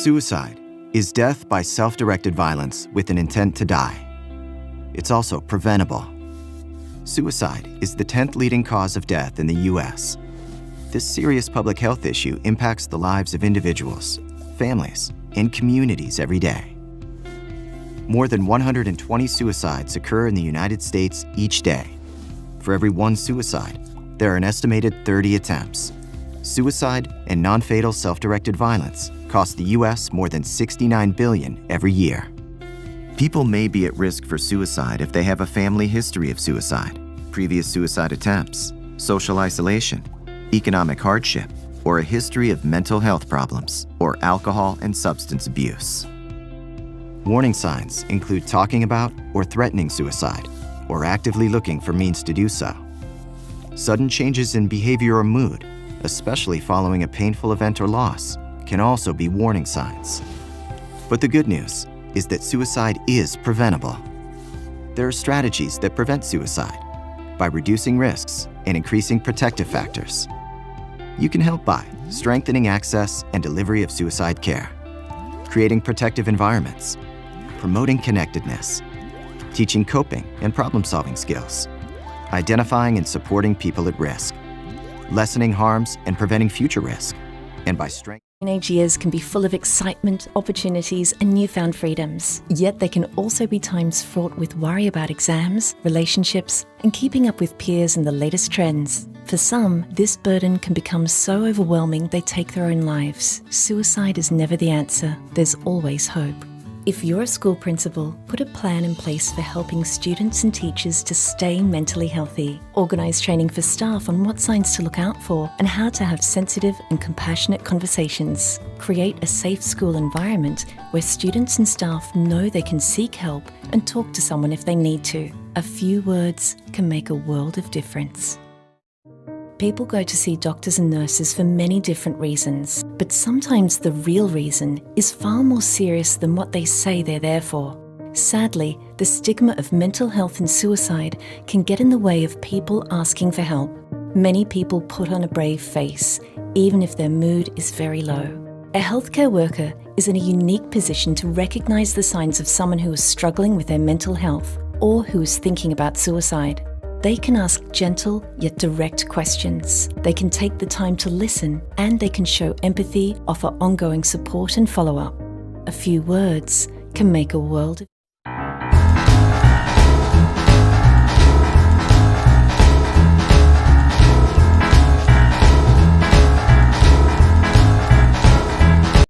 Suicide is death by self-directed violence with an intent to die. It's also preventable. Suicide is the 10th leading cause of death in the U.S. This serious public health issue impacts the lives of individuals, families, and communities every day. More than 120 suicides occur in the United States each day. For every one suicide, there are an estimated 30 attempts. Suicide and non-fatal self-directed violence cost the U.S. more than $69 billion every year. People may be at risk for suicide if they have a family history of suicide, previous suicide attempts, social isolation, economic hardship, or a history of mental health problems or alcohol and substance abuse. Warning signs include talking about or threatening suicide, or actively looking for means to do so. Sudden changes in behavior or mood, especially following a painful event or loss, can also be warning signs. But the good news is that suicide is preventable. There are strategies that prevent suicide by reducing risks and increasing protective factors. You can help by strengthening access and delivery of suicide care, creating protective environments, promoting connectedness, teaching coping and problem-solving skills, identifying and supporting people at risk, lessening harms and preventing future risk, and by strengthening. Teenage years can be full of excitement, opportunities, and newfound freedoms. Yet they can also be times fraught with worry about exams, relationships, and keeping up with peers and the latest trends. For some, this burden can become so overwhelming they take their own lives. Suicide is never the answer. There's always hope. If you're a school principal, put a plan in place for helping students and teachers to stay mentally healthy. Organise training for staff on what signs to look out for and how to have sensitive and compassionate conversations. Create a safe school environment where students and staff know they can seek help and talk to someone if they need to. A few words can make a world of difference. People go to see doctors and nurses for many different reasons, but sometimes the real reason is far more serious than what they say they're there for. Sadly, the stigma of mental health and suicide can get in the way of people asking for help. Many people put on a brave face, even if their mood is very low. A healthcare worker is in a unique position to recognise the signs of someone who is struggling with their mental health or who is thinking about suicide. They can ask gentle yet direct questions. They can take the time to listen, and they can show empathy, offer ongoing support and follow-up. A few words can make a world of